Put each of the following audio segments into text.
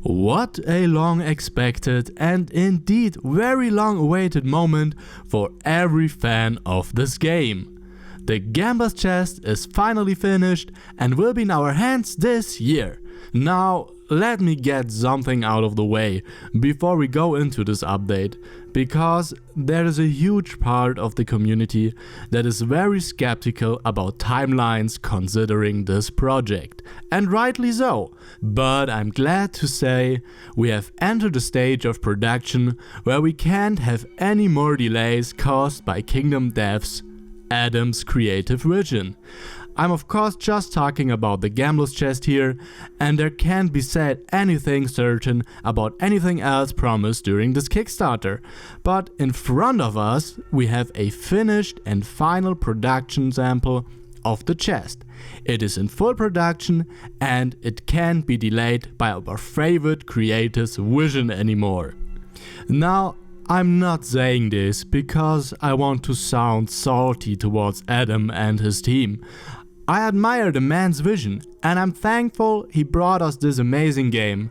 What a long expected and indeed very long awaited moment for every fan of this game. The Gambler's Chest is finally finished and will be in our hands this year. Now let me get something out of the way before we go into this update, because there is a huge part of the community that is very skeptical about timelines considering this project, and rightly so. But I'm glad to say we have entered a stage of production where we can't have any more delays caused by Kingdom Dev's Adam's creative vision. I'm of course just talking about the Gambler's Chest here, and there can't be said anything certain about anything else promised during this Kickstarter. But in front of us we have a finished and final production sample of the chest. It is in full production and it can't be delayed by our favorite creator's vision anymore. Now, I'm not saying this because I want to sound salty towards Adam and his team. I admire the man's vision and I'm thankful he brought us this amazing game.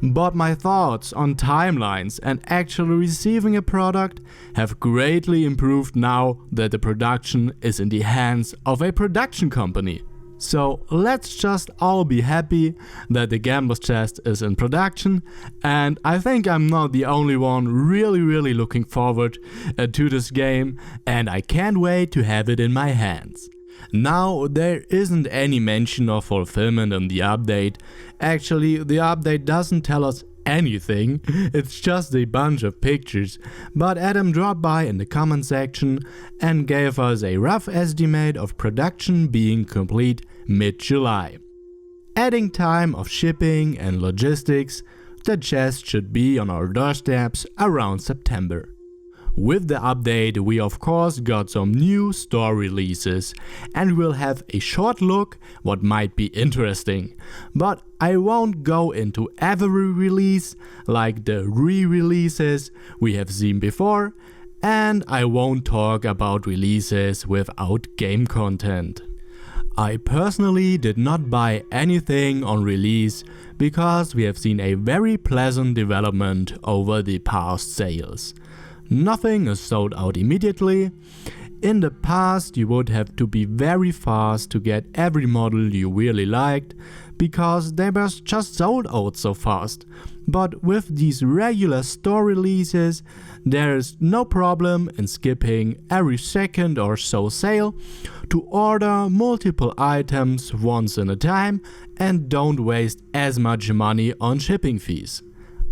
But my thoughts on timelines and actually receiving a product have greatly improved now that the production is in the hands of a production company. So let's just all be happy that the Gambler's Chest is in production, and I think I'm not the only one really looking forward to this game, and I can't wait to have it in my hands. Now, there isn't any mention of fulfillment in the update. Actually, the update doesn't tell us anything, it's just a bunch of pictures, but Adam dropped by in the comment section and gave us a rough estimate of production being complete mid-July. Adding time of shipping and logistics, the chest should be on our doorsteps around September. With the update we of course got some new store releases and we'll have a short look what might be interesting. But I won't go into every release like the re-releases we have seen before, and I won't talk about releases without game content. I personally did not buy anything on release because we have seen a very pleasant development over the past sales. Nothing is sold out immediately. In the past you would have to be very fast to get every model you really liked, because they were just sold out so fast. But with these regular store releases there is no problem in skipping every second or so sale to order multiple items once in a time and don't waste as much money on shipping fees.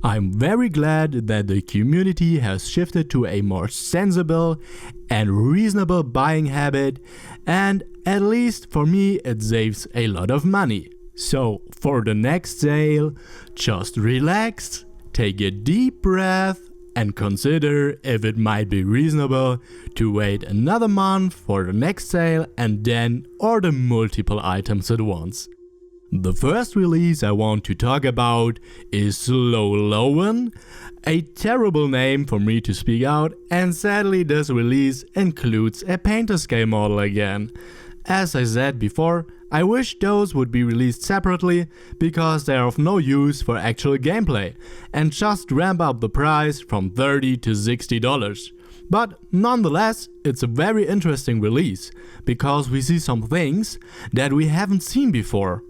I'm very glad that the community has shifted to a more sensible and reasonable buying habit, and at least for me it saves a lot of money. So for the next sale, just relax, take a deep breath and consider if it might be reasonable to wait another month for the next sale and then order multiple items at once. The first release I want to talk about is Slowlowen, a terrible name for me to speak out, and sadly this release includes a painter scale model again. As I said before, I wish those would be released separately because they are of no use for actual gameplay and just ramp up the price from $30 to $60. But nonetheless, it's a very interesting release because we see some things that we haven't seen before.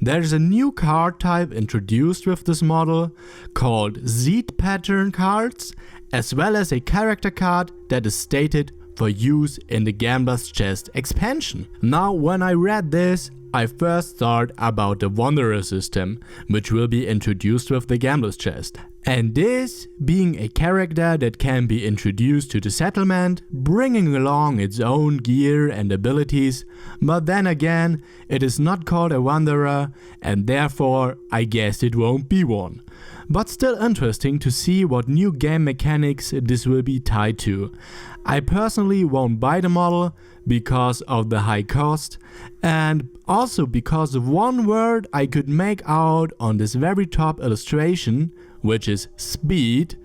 There's a new card type introduced with this model called Z pattern cards, as well as a character card that is stated for use in the Gambler's Chest expansion. Now when I read this, I first thought about the Wanderer system, which will be introduced with the Gambler's Chest. And this being a character that can be introduced to the settlement, bringing along its own gear and abilities, but then again, it is not called a Wanderer and therefore I guess it won't be one. But still interesting to see what new game mechanics this will be tied to. I personally won't buy the model because of the high cost, and also because of one word I could make out on this very top illustration, which is speed,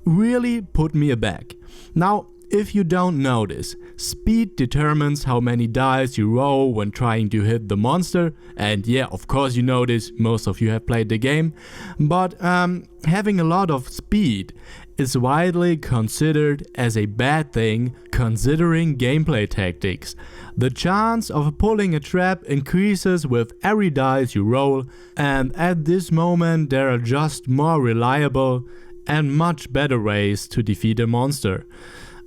really put me aback. Now, If you don't notice, speed determines how many dice you roll when trying to hit the monster, and yeah, of course you know this, most of you have played the game, but having a lot of speed is widely considered as a bad thing considering gameplay tactics. The chance of pulling a trap increases with every dice you roll, and at this moment there are just more reliable and much better ways to defeat a monster.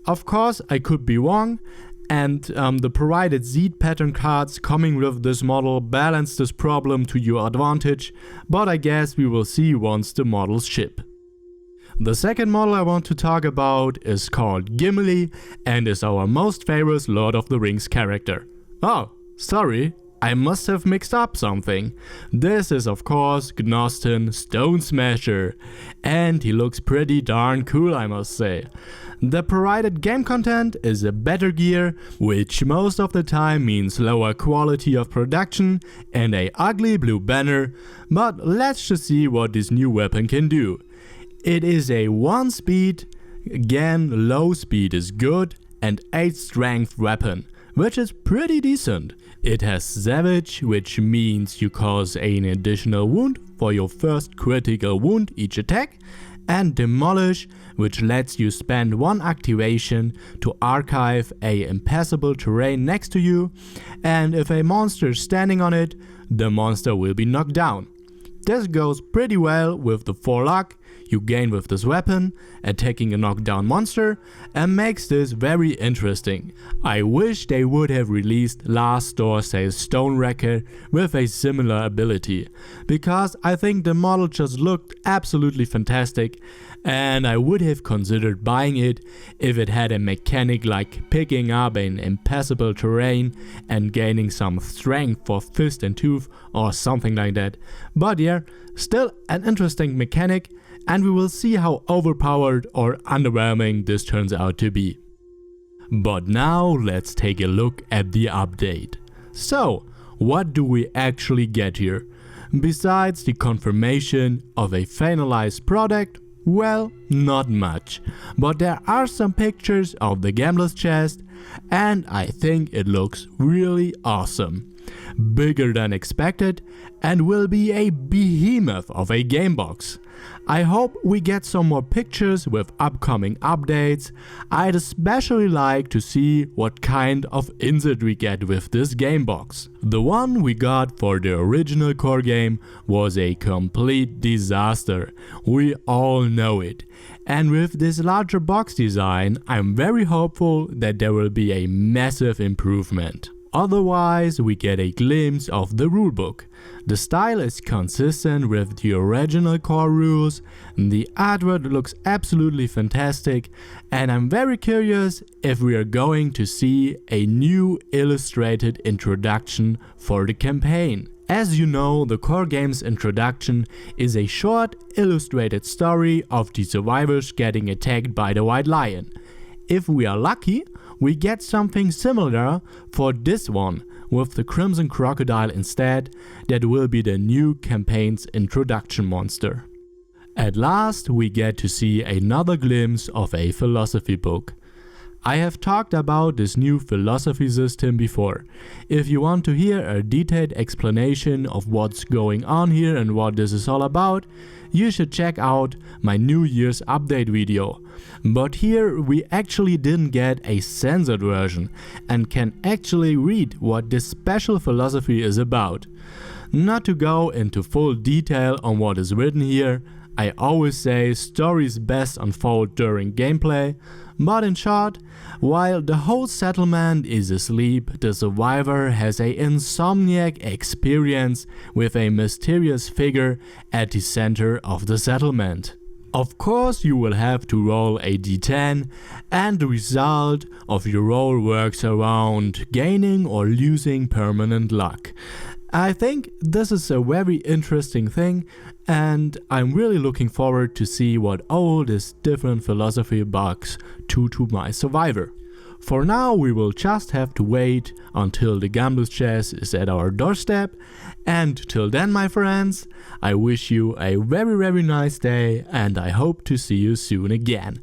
Of course, I could be wrong, and the provided seed pattern cards coming with this model balance this problem to your advantage, but I guess we will see once the models ship. The second model I want to talk about is called Gimli and is our most famous Lord of the Rings character. Oh, sorry, I must have mixed up something. This is of course Gnostin Stone Smasher, and he looks pretty darn cool, I must say. The provided game content is a better gear, which most of the time means lower quality of production and a ugly blue banner, but let's just see what this new weapon can do. It is a 1 speed, again low speed is good, and 8 strength weapon, which is pretty decent. It has Savage, which means you cause an additional wound for your first critical wound each attack, and Demolish, which lets you spend 1 activation to archive a impassable terrain next to you, and if a monster is standing on it, the monster will be knocked down. This goes pretty well with the 4 luck you gain with this weapon, attacking a knockdown monster, and makes this very interesting. I wish they would have released Last Dorsey's Stonewrecker with a similar ability, because I think the model just looked absolutely fantastic, and I would have considered buying it if it had a mechanic like picking up an impassable terrain and gaining some strength for fist and tooth or something like that. But yeah, still an interesting mechanic, and we will see how overpowered or underwhelming this turns out to be. But now let's take a look at the update. So, what do we actually get here? Besides the confirmation of a finalized product, well, not much. But there are some pictures of the gambler's chest, and I think it looks really awesome. Bigger than expected, and will be a behemoth of a game box. I hope we get some more pictures with upcoming updates. I'd especially like to see what kind of insert we get with this game box. The one we got for the original core game was a complete disaster. We all know it. And with this larger box design, I'm very hopeful that there will be a massive improvement. Otherwise, we get a glimpse of the rulebook. The style is consistent with the original core rules, the artwork looks absolutely fantastic, and I'm very curious if we are going to see a new illustrated introduction for the campaign. As you know, the core game's introduction is a short, illustrated story of the survivors getting attacked by the White Lion. If we are lucky, we get something similar for this one, with the Crimson Crocodile instead, that will be the new campaign's introduction monster. At last, we get to see another glimpse of a philosophy book. I have talked about this new philosophy system before. If you want to hear a detailed explanation of what's going on here and what this is all about, you should check out my New Year's update video. But here we actually didn't get a censored version and can actually read what this special philosophy is about. Not to go into full detail on what is written here, I always say stories best unfold during gameplay, but in short, while the whole settlement is asleep, the survivor has an insomniac experience with a mysterious figure at the center of the settlement. Of course, you will have to roll a d10, and the result of your roll works around gaining or losing permanent luck. I think this is a very interesting thing, and I'm really looking forward to see what all these different philosophy bugs do to my survivor. For now, we will just have to wait until the gambler's chest is at our doorstep, and till then, my friends, I wish you a very nice day, and I hope to see you soon again.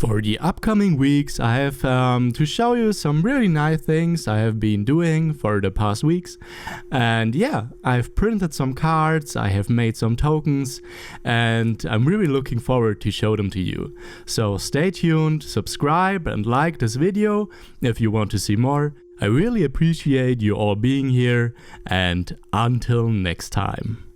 For the upcoming weeks, I have to show you some really nice things I have been doing for the past weeks. And yeah, I've printed some cards, I have made some tokens, and I'm really looking forward to show them to you. So stay tuned, subscribe and like this video if you want to see more. I really appreciate you all being here, and until next time.